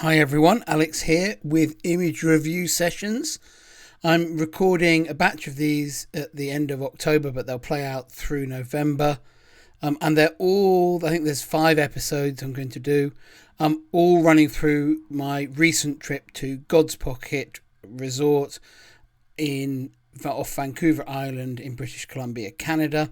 Hi everyone, Alex here with image review sessions. I'm recording a batch of these at the end of October, but they'll play out through November. And they're all, I think there's 5 episodes I'm going to do, all running through my recent trip to God's Pocket Resort off Vancouver Island in British Columbia, Canada.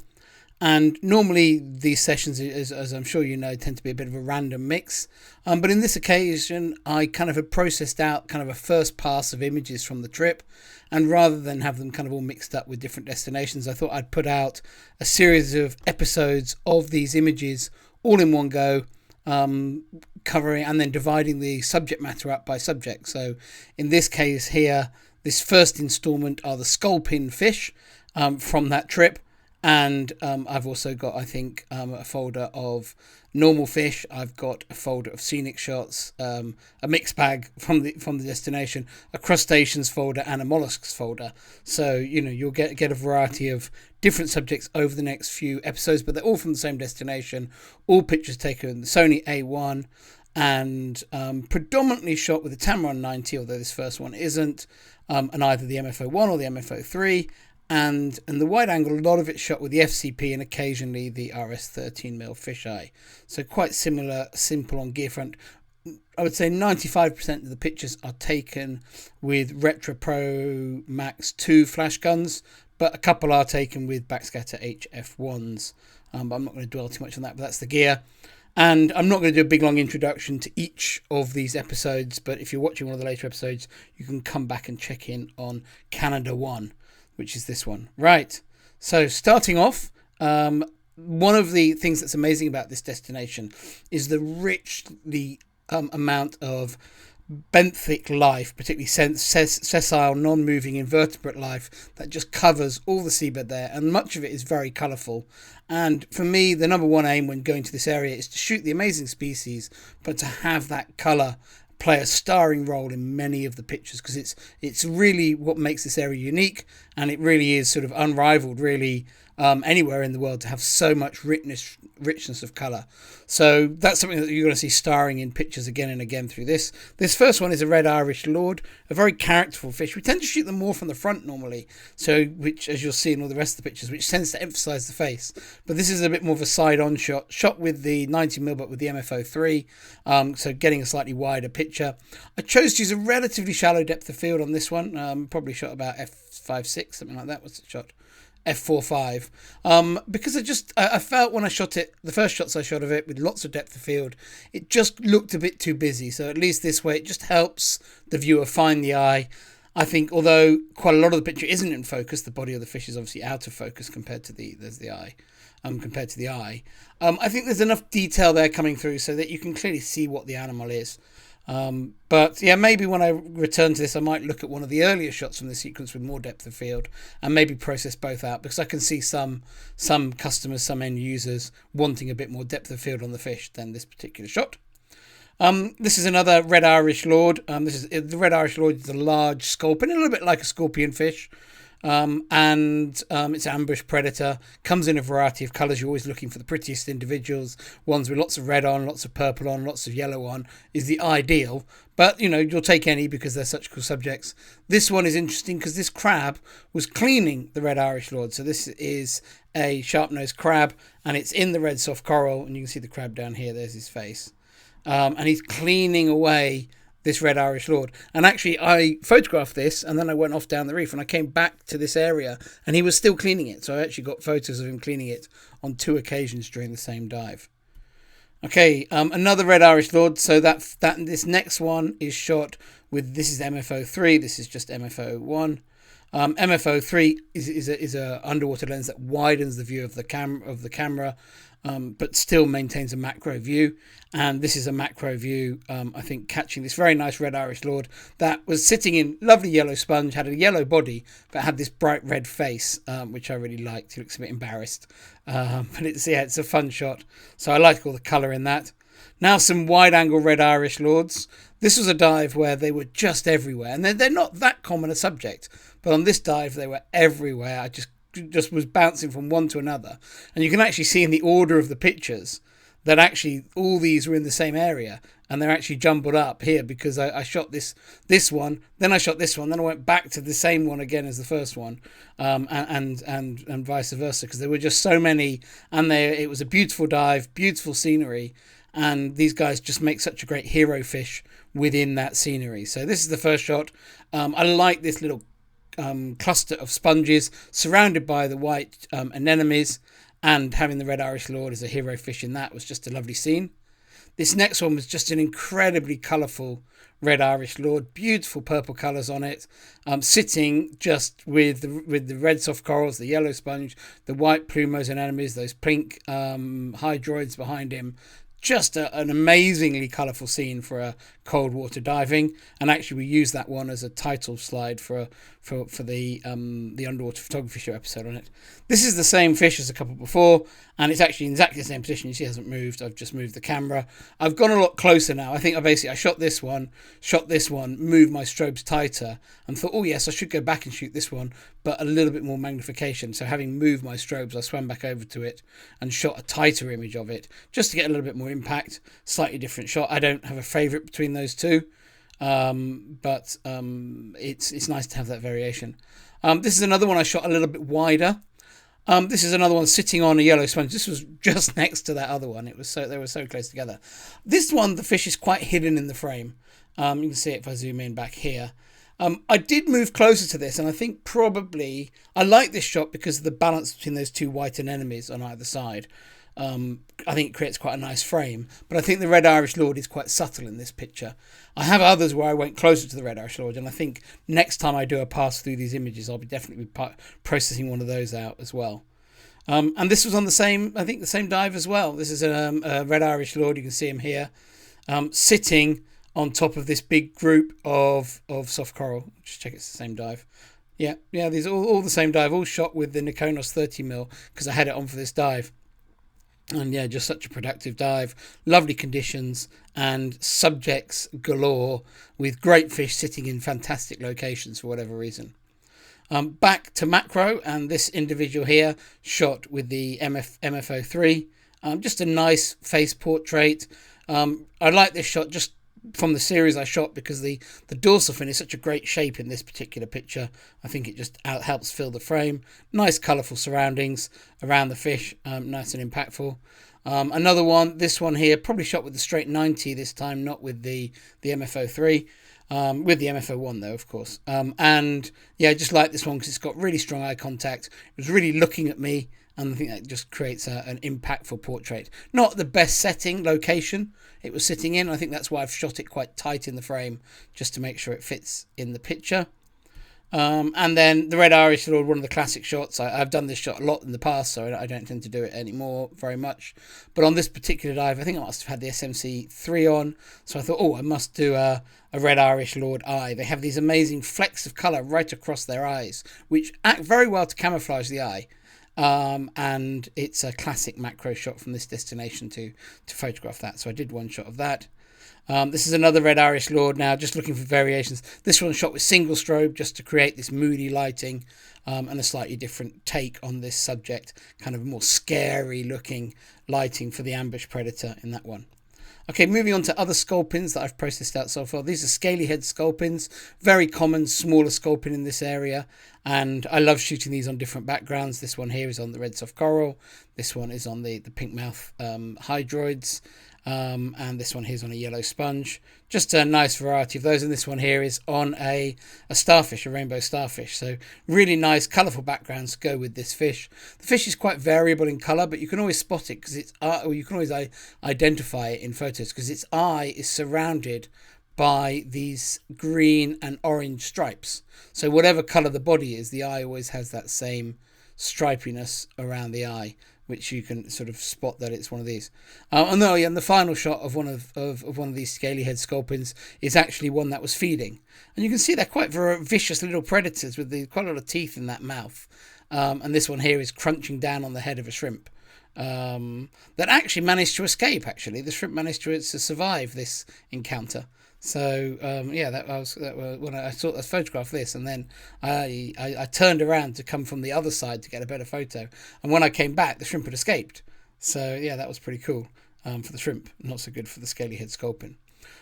And normally these sessions, as I'm sure you know, tend to be a bit of a random mix. But in this occasion, I kind of had processed out kind of a first pass of images from the trip. And rather than have them kind of all mixed up with different destinations, I thought I'd put out a series of episodes of these images all in one go, covering and then dividing the subject matter up by subject. So in this case here, this first installment are the Sculpin fish from that trip. And I've also got, I think, a folder of normal fish. I've got a folder of scenic shots, a mixed bag from the destination, a crustaceans folder, and a mollusks folder. So you'll get a variety of different subjects over the next few episodes, but they're all from the same destination. All pictures taken the Sony A1 and predominantly shot with the Tamron 90, although this first one isn't, and either the MFO1 or the MFO3. And the wide angle, a lot of it shot with the FCP and occasionally the RS 13mm fisheye. So quite simple on gear front. I would say 95% of the pictures are taken with Retra Pro Max 2 flash guns, but a couple are taken with backscatter HF1s. But I'm not going to dwell too much on that, but that's the gear. And I'm not going to do a big long introduction to each of these episodes, but if you're watching one of the later episodes, you can come back and check in on Canada 1. Which is this one. Right. So starting off, one of the things that's amazing about this destination is the amount of benthic life, particularly sessile, non-moving invertebrate life that just covers all the seabed there, and much of it is very colourful. And for me, the number one aim when going to this area is to shoot the amazing species, but to have that colour play a starring role in many of the pictures, because it's really what makes this area unique, and it really is sort of unrivaled really anywhere in the world to have so much richness of colour. So that's something that you're going to see starring in pictures again and again through this. This first one is a red Irish lord, a very characterful fish. We tend to shoot them more from the front normally, so which, as you'll see in all the rest of the pictures, which tends to emphasise the face. But this is a bit more of a side-on shot with the 90mm but with the MFO3, so getting a slightly wider picture. I chose to use a relatively shallow depth of field on this one, probably shot about f5.6, something like that. What's it shot? f4.5, because I felt when I shot it, the first shots I shot of it with lots of depth of field, it just looked a bit too busy. So at least this way it just helps the viewer find the eye. I think although quite a lot of the picture isn't in focus, the body of the fish is obviously out of focus compared to the eye. I think there's enough detail there coming through so that you can clearly see what the animal is. But yeah, maybe when I return to this, I might look at one of the earlier shots from the sequence with more depth of field and maybe process both out, because I can see some customers, some end users wanting a bit more depth of field on the fish than this particular shot. This is another red Irish lord. The red Irish lord is a large sculpin, a little bit like a scorpion fish. It's an ambush predator, comes in a variety of colours. You're always looking for the prettiest individuals. Ones with lots of red on, lots of purple on, lots of yellow on is the ideal, but you'll take any because they're such cool subjects. This one is interesting because this crab was cleaning the red Irish lord. So this is a sharp-nosed crab, and it's in the red soft coral, and you can see the crab down here. There's his face, and he's cleaning away this red Irish lord. And actually I photographed this, and then I went off down the reef and I came back to this area and he was still cleaning it. So I actually got photos of him cleaning it on 2 occasions during the same dive. Okay, another red Irish lord. So this next one is shot with, this is MFO3, this is just MFO1. MFO3 is a underwater lens that widens the view of the camera, but still maintains a macro view. And this is a macro view, I think, catching this very nice red Irish lord that was sitting in lovely yellow sponge, had a yellow body, but had this bright red face, which I really liked. He looks a bit embarrassed, but it's a fun shot. So I like all the colour in that. Now some wide-angle red Irish lords. This was a dive where they were just everywhere, and they're not that common a subject, but on this dive they were everywhere. I just was bouncing from one to another, and you can actually see in the order of the pictures that actually all these were in the same area, and they're actually jumbled up here because I shot this one, then I shot this one, then I went back to the same one again as the first one, and vice versa, because there were just so many, and it was a beautiful dive, beautiful scenery, and these guys just make such a great hero fish within that scenery. So this is the first shot. I like this little cluster of sponges surrounded by the white anemones, and having the red Irish Lord as a hero fish in that was just a lovely scene. This next one was just an incredibly colourful red Irish Lord, beautiful purple colours on it, sitting just with the red soft corals, the yellow sponge, the white plumose anemones, those pink hydroids behind him. Just an amazingly colourful scene for a cold water diving, and actually we used that one as a title slide for the underwater photography show episode on it. This is the same fish as a couple before, and it's actually in exactly the same position. You see, it hasn't moved. I've just moved the camera. I've gone a lot closer now. I think I shot this one, moved my strobes tighter, and thought, oh yes, I should go back and shoot this one, but a little bit more magnification. So having moved my strobes, I swam back over to it and shot a tighter image of it, just to get a little bit more impact. Slightly different shot. I don't have a favourite between those two, but it's nice to have that variation. This is another one I shot a little bit wider. This is another one sitting on a yellow sponge. This was just next to that other one. They were so close together. This one, the fish is quite hidden in the frame. You can see it if I zoom in back here. I did move closer to this, and I think probably I like this shot because of the balance between those two white anemones on either side. I think it creates quite a nice frame, but I think the red Irish Lord is quite subtle in this picture. I have others where I went closer to the red Irish Lord, and I think next time I do a pass through these images, I'll be definitely processing one of those out as well. And this was on the same dive as well. This is a red Irish Lord. You can see him here, sitting on top of this big group of soft coral. Just check it's the same dive. Yeah, these are all the same dive, all shot with the Nikonos 30mm because I had it on for this dive. And yeah, just such a productive dive, lovely conditions and subjects galore with great fish sitting in fantastic locations for whatever reason. Back to macro, and this individual here shot with the MF03. Just a nice face portrait. I like this shot just from the series I shot because the dorsal fin is such a great shape in this particular picture. I think it just helps fill the frame. Nice colourful surroundings around the fish, nice and impactful. Another one, this one here, probably shot with the straight 90 this time, not with the MF03. With the MF01 though, of course. And yeah, I just like this one because it's got really strong eye contact. It was really looking at me, and I think that just creates an impactful portrait. Not the best setting location it was sitting in. I think that's why I've shot it quite tight in the frame, just to make sure it fits in the picture. And then the red Irish Lord, one of the classic shots. I've done this shot a lot in the past, so I don't tend to do it anymore very much. But on this particular dive, I think I must have had the SMC3 on, so I thought, oh, I must do a red Irish Lord eye. They have these amazing flecks of colour right across their eyes, which act very well to camouflage the eye. And it's a classic macro shot from this destination to photograph that. So I did one shot of that. This is another red Irish Lord now, just looking for variations. This one shot with single strobe just to create this moody lighting, and a slightly different take on this subject, kind of more scary looking lighting for the ambush predator in that one. Okay, moving on to other sculpins that I've processed out so far. These are scaly head sculpins, very common, smaller sculpin in this area, and I love shooting these on different backgrounds. This one here is on the red soft coral, this one is on the pink mouth hydroids, and this one here is on a yellow sponge. Just a nice variety of those, and this one here is on a starfish, a rainbow starfish. So really nice, colourful backgrounds to go with this fish. The fish is quite variable in colour, but you can always spot it because its eye, or you can always identify it in photos because its eye is surrounded by these green and orange stripes. So whatever colour the body is, the eye always has that same stripiness around the eye, which you can sort of spot that it's one of these. And the final shot of one of these scaly head sculpins is actually one that was feeding, and you can see they're quite vicious little predators with quite a lot of teeth in that mouth. And this one here is crunching down on the head of a shrimp that actually managed to escape. Actually, the shrimp managed to survive this encounter. So when I saw a photograph of this, and then I turned around to come from the other side to get a better photo, and when I came back the shrimp had escaped. So yeah, that was pretty cool. for the shrimp, not so good for the scaly head sculpin.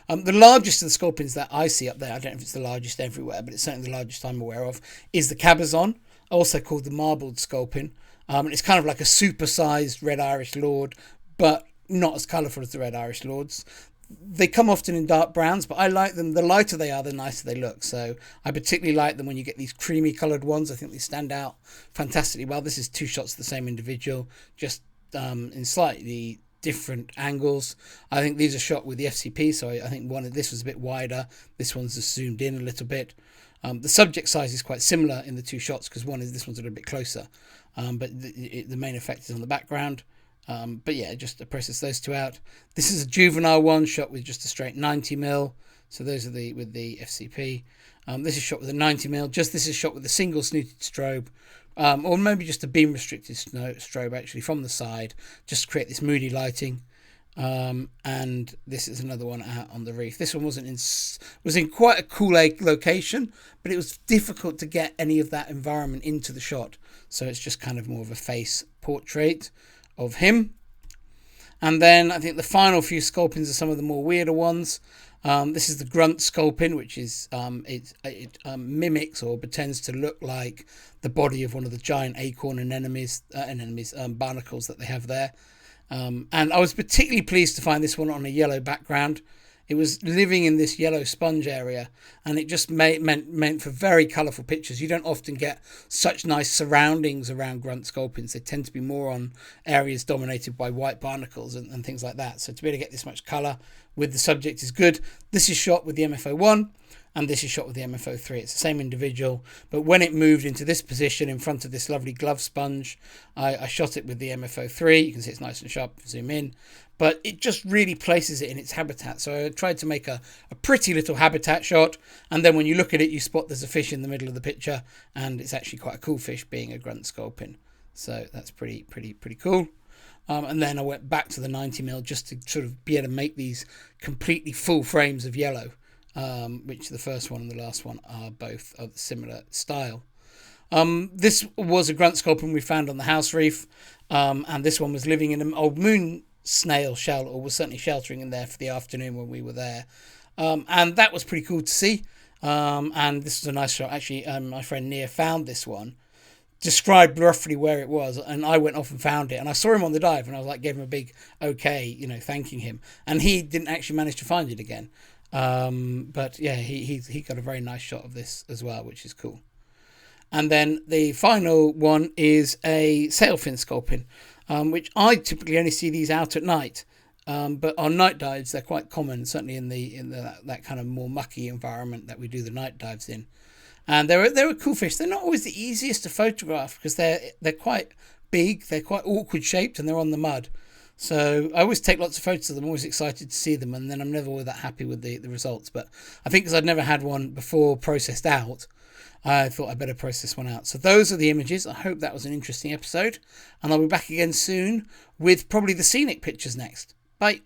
The largest of the sculpins that I see up there, I don't know if it's the largest everywhere, but it's certainly the largest I'm aware of, is the cabezon, also called the marbled sculpin. And it's kind of like a super-sized red Irish lord, but not as colourful as the red Irish lords. They come often in dark browns, but I like them. The lighter they are, the nicer they look. So I particularly like them when you get these creamy coloured ones. I think they stand out fantastically well. This is 2 shots of the same individual, just in slightly different angles. I think these are shot with the FCP, so I think one of this was a bit wider. This one's just zoomed in a little bit. The subject size is quite similar in the 2 shots because this one's a little bit closer, but the main effect is on the background. But yeah, just to process those 2 out. This is a juvenile one shot with just a straight 90mm. So those are with the FCP. This is shot with a 90mm. This is shot with a single snooted strobe. Or maybe just a beam restricted strobe actually from the side, just to create this moody lighting. And this is another one out on the reef. This one was in quite a cool location, but it was difficult to get any of that environment into the shot. So it's just kind of more of a face portrait of him. And then I think the final few sculpins are some of the more weirder ones. This is the grunt sculpin, which is it mimics or pretends to look like the body of one of the giant acorn anemones barnacles that they have there. And I was particularly pleased to find this one on a yellow background. It was living in this yellow sponge area, and it just meant for very colourful pictures. You don't often get such nice surroundings around grunt sculpins. They tend to be more on areas dominated by white barnacles and things like that. So to be able to get this much colour with the subject is good. This is shot with the MFO1, and this is shot with the MFO3. It's the same individual, but when it moved into this position in front of this lovely glove sponge, I shot it with the MFO3. You can see it's nice and sharp, zoom in, but it just really places it in its habitat. So I tried to make a pretty little habitat shot, and then when you look at it, you spot there's a fish in the middle of the picture, and it's actually quite a cool fish being a grunt sculpin. So that's pretty cool. And then I went back to the 90mm just to sort of be able to make these completely full frames of yellow, which the first one and the last one are both of similar style. This was a grunt sculpin we found on the house reef, and this one was living in an old moon snail shell, or was certainly sheltering in there for the afternoon when we were there. And that was pretty cool to see. And this was a nice shot. Actually, my friend Nia found this one, described roughly where it was, and I went off and found it, and I saw him on the dive, and I was like, gave him a big okay, thanking him, and he didn't actually manage to find it again. But yeah, he got a very nice shot of this as well, which is cool. And then the final one is a sailfin sculpin, which I typically only see these out at night. But on night dives, they're quite common, certainly in that kind of more mucky environment that we do the night dives in. And they're a cool fish. They're not always the easiest to photograph because they're quite big, they're quite awkward shaped, and they're on the mud. So I always take lots of photos of them, always excited to see them, and then I'm never all that happy with the results. But I think because I'd never had one before processed out, I thought I'd better process one out. So those are the images. I hope that was an interesting episode, and I'll be back again soon with probably the scenic pictures next. Bye.